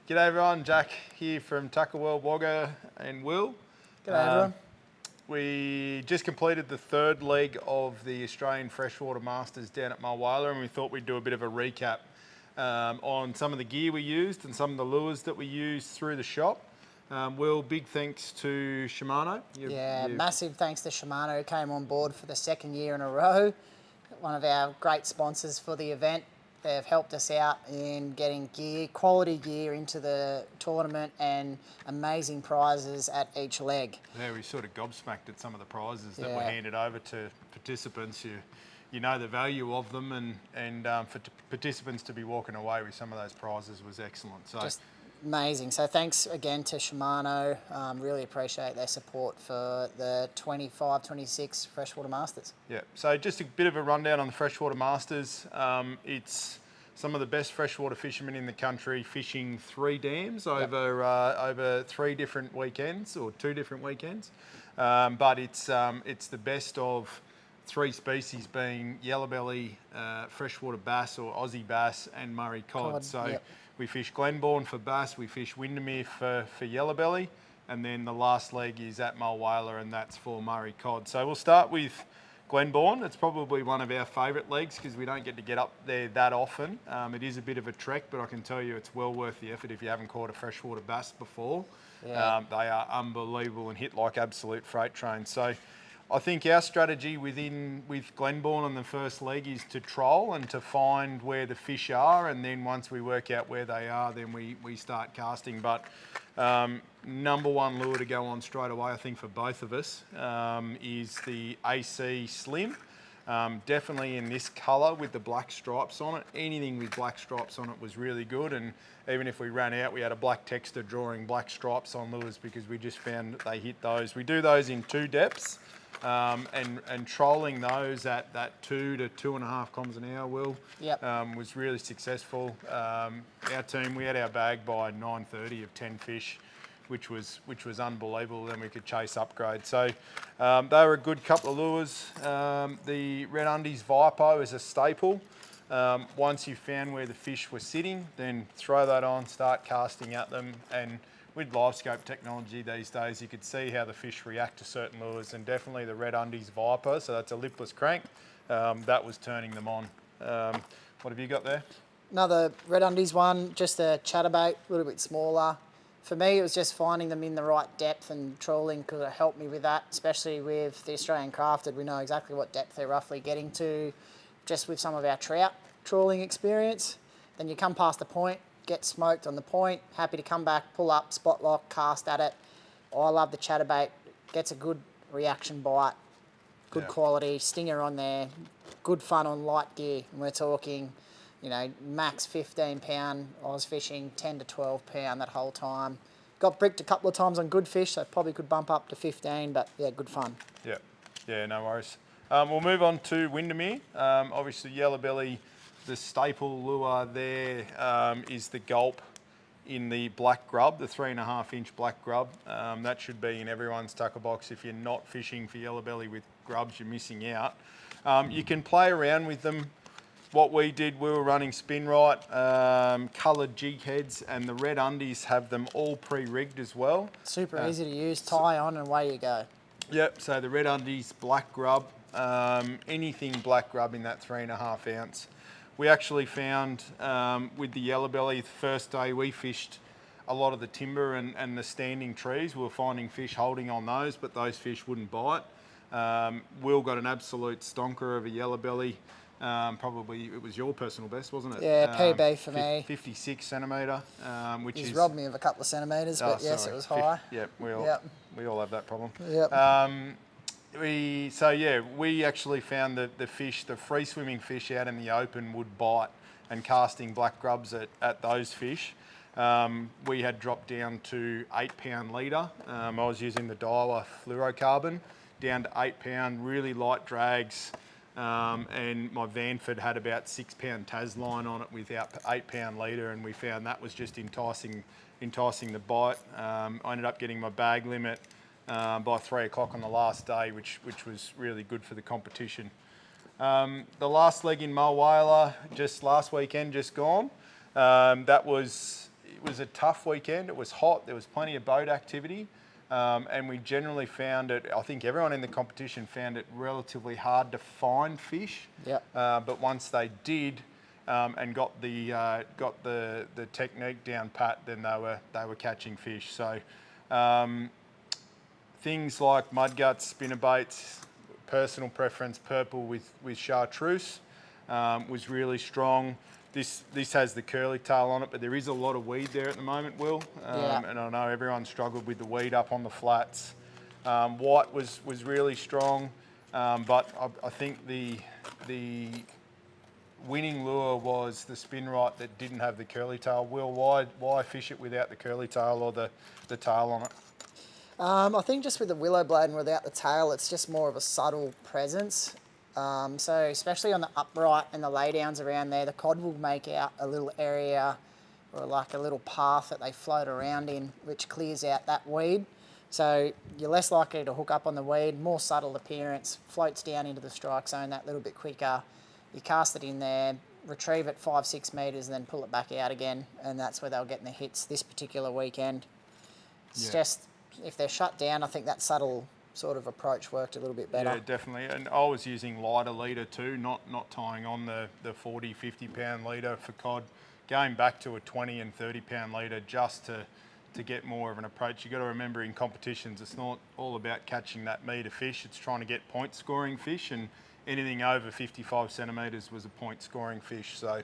G'day everyone, Jack here from Tackle World Wagga and Will. G'day everyone. We just completed the third leg of the Australian Freshwater Masters down at Mulwala, and we thought we'd do a bit of a recap on some of the gear we used and some of the lures that we used through the shop. Will, big thanks to Shimano. Massive thanks to Shimano, who came on board for the second year in a row. One of our great sponsors for the event. They've helped us out in getting gear, quality gear into the tournament and amazing prizes at each leg. Yeah, we sort of gobsmacked at some of the prizes that were handed over to participants. You know the value of them, and for participants to be walking away with some of those prizes was excellent. So just amazing. So thanks again to Shimano. Really appreciate their support for the 25-26 Freshwater Masters. Yeah, so just a bit of a rundown on the Freshwater Masters. It's some of the best freshwater fishermen in the country fishing 3 dams over 3 different weekends or 2 different weekends. But it's the best of 3 species, being yellowbelly, freshwater bass or Aussie bass, and Murray cod. We fish Glenbawn for bass, we fish Windamere for yellowbelly, and then the last leg is at Mulwala, and that's for Murray cod. So we'll start with Glenbawn. It's probably one of our favourite legs because we don't get to get up there that often. It is a bit of a trek, but I can tell you it's well worth the effort if you haven't caught a freshwater bass before. Yeah. They are unbelievable and hit like absolute freight trains. So I think our strategy with Glenbawn on the first leg is to troll and to find where the fish are, and then once we work out where they are, then we start casting. But number one lure to go on straight away, I think, for both of us is the AC Slim. Definitely in this colour with the black stripes on it. Anything with black stripes on it was really good, and even if we ran out, we had a black texter drawing black stripes on lures because we just found that they hit those. We do those in 2 depths. And trolling those at that 2 to 2.5 kilometres an hour, was really successful. Our team, we had our bag by 9:30 of 10 fish, which was unbelievable. Then we could chase upgrade. So they were a good couple of lures. The Red Undies Vipo is a staple. Once you found where the fish were sitting, then throw that on, start casting at them, and with live scope technology these days, you could see how the fish react to certain lures, and definitely the Red Undies Viper, so that's a lipless crank, that was turning them on. What have you got there? Another Red Undies one, just a chatterbait, a little bit smaller. For me, it was just finding them in the right depth, and trawling could help me with that, especially with the Australian Crafted. We know exactly what depth they're roughly getting to, just with some of our trout trawling experience. Then you come past the point, get smoked on the point, happy to come back, pull up, spot lock, cast at it. I love the chatterbait, gets a good reaction bite, good quality, stinger on there, good fun on light gear. And we're talking, max 15 pound. I was fishing 10 to 12 pound that whole time. Got bricked a couple of times on good fish, so probably could bump up to 15, but yeah, good fun. Yeah, no worries. We'll move on to Windamere. Obviously yellowbelly, the staple lure there is the gulp in the black grub, the 3.5-inch black grub. That should be in everyone's tackle box. If you're not fishing for yellowbelly with grubs, you're missing out. You can play around with them. What we did, we were running spin right, coloured jig heads, and the Red Undies have them all pre-rigged as well. Super easy to use, tie on and away you go. Yep, so the Red Undies black grub, anything black grub in that 3.5 ounce. We actually found with the yellowbelly, the first day we fished a lot of the timber and the standing trees. We were finding fish holding on those, but those fish wouldn't bite. Will got an absolute stonker of a yellowbelly. Probably it was your personal best, wasn't it? Yeah, PB for me. 56 centimetre, which He's robbed me of a couple of centimetres, but yes, it was high. Yep, we all have that problem. Yep. We actually found that the fish, the free swimming fish out in the open would bite, and casting black grubs at those fish. We had dropped down to 8 pound leader. I was using the Daiwa fluorocarbon, down to 8 pound, really light drags. And my Vanford had about 6 pound Tas line on it with 8 pound leader, and we found that was just enticing the bite. I ended up getting my bag limit by 3 o'clock on the last day, which was really good for the competition. The last leg in Mulwala, just last weekend, just gone. That was was a tough weekend. It was hot. There was plenty of boat activity. And we generally found it, I think everyone in the competition found it relatively hard to find fish. Yep. But once they did and got the technique down pat, then they were catching fish. So things like mudguts, spinnerbaits, personal preference purple with chartreuse was really strong. This has the curly tail on it, but there is a lot of weed there at the moment, Will. And I know everyone struggled with the weed up on the flats. White was really strong, but I think the winning lure was the spin right that didn't have the curly tail. Will, why fish it without the curly tail or the tail on it? I think just with the willow blade and without the tail, it's just more of a subtle presence. So especially on the upright and the laydowns around there, the cod will make out a little area or like a little path that they float around in, which clears out that weed. So you're less likely to hook up on the weed, more subtle appearance, floats down into the strike zone that little bit quicker. You cast it in there, retrieve it 5-6 metres and then pull it back out again, and that's where they were getting the hits this particular weekend. It's just, if they're shut down, I think that subtle sort of approach worked a little bit better. Yeah, definitely. And I was using lighter leader too, not tying on the 40, 50 pound leader for cod, going back to a 20 and 30 pound leader just to get more of an approach. You've got to remember in competitions, it's not all about catching that metre fish, it's trying to get point scoring fish, and anything over 55 centimetres was a point scoring fish. So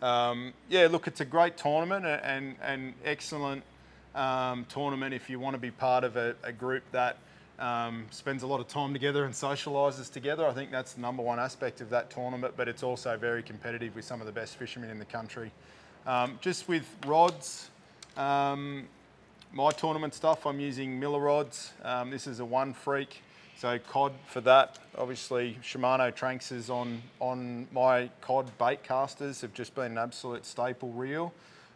yeah, look, it's a great tournament and excellent tournament if you want to be part of a group that spends a lot of time together and socialises together. I think that's the number one aspect of that tournament, but it's also very competitive with some of the best fishermen in the country. Just with rods, my tournament stuff, I'm using Miller rods. This is a 1 freak, so cod for that. Obviously, Shimano Tranxes on my cod bait casters have just been an absolute staple reel.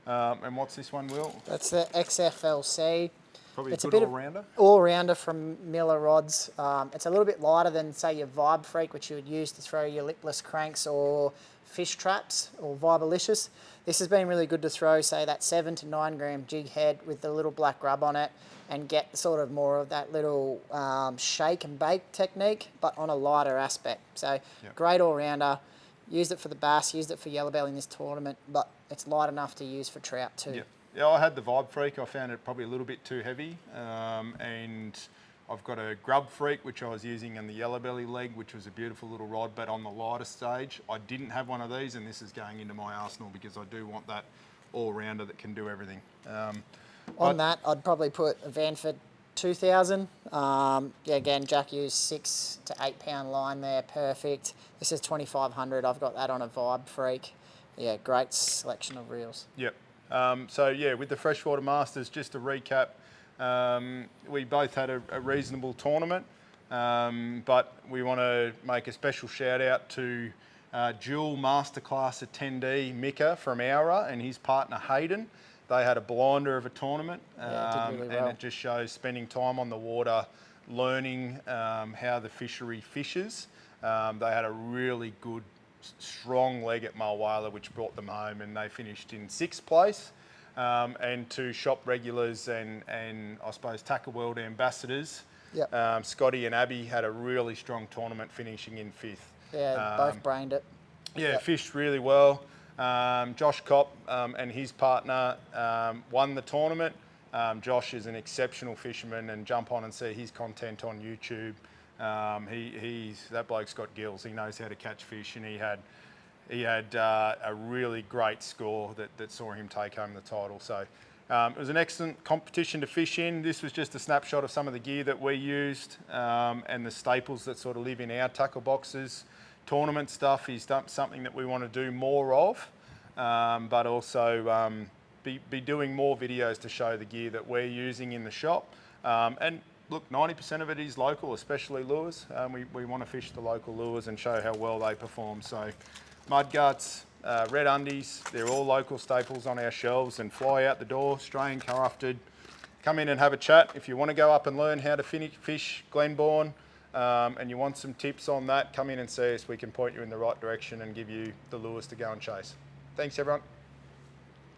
And what's this one, Will? That's the XFLC. Probably It's a a good bit all-rounder. All-rounder from Miller rods. It's a little bit lighter than, say, your Vibe Freak, which you would use to throw your lipless cranks or fish traps or Vibalicious. This has been really good to throw, say, that 7 to 9 gram jig head with the little black grub on it and get sort of more of that little shake and bake technique, but on a lighter aspect. So great all-rounder. Used it for the bass, used it for yellowbelly in this tournament, but it's light enough to use for trout too. Yeah, I had the Vibe Freak. I found it probably a little bit too heavy. And I've got a Grub Freak, which I was using in the yellowbelly leg, which was a beautiful little rod, but on the lighter stage. I didn't have one of these, and this is going into my arsenal because I do want that all-rounder that can do everything. On that, I'd probably put a Vanford 2000. Yeah, again, Jack used 6 to 8 pound line there, perfect. This is 2500. I've got that on a Vibe Freak. Yeah, great selection of reels. Yep. So yeah, with the Freshwater Masters, just to recap, we both had a reasonable tournament, but we want to make a special shout out to dual masterclass attendee Mika from Aura and his partner Hayden. They had a blinder of a tournament, Yeah, it did really well. and it just shows spending time on the water, learning how the fishery fishes. They had a really good, strong leg at Mulwala, which brought them home, and they finished in 6th place. And to shop regulars and I suppose Tackle World ambassadors, Yep. Scotty and Abby had a really strong tournament, finishing in 5th. Yeah, both brained it. Yeah, Yep. fished really well. Josh Kopp and his partner won the tournament. Josh is an exceptional fisherman, and jump on and see his content on YouTube. That bloke's got gills. He knows how to catch fish, and he had a really great score that saw him take home the title. So it was an excellent competition to fish in. This was just a snapshot of some of the gear that we used and the staples that sort of live in our tackle boxes. Tournament stuff is something that we want to do more of, but also be doing more videos to show the gear that we're using in the shop. And look, 90% of it is local, especially lures. We want to fish the local lures and show how well they perform. So mud guts, red undies, they're all local staples on our shelves, and fly out the door, Australian crafted. Come in and have a chat. If you want to go up and learn how to fish Glenbawn, and you want some tips on that, come in and see us. We can point you in the right direction and give you the lures to go and chase. Thanks, everyone.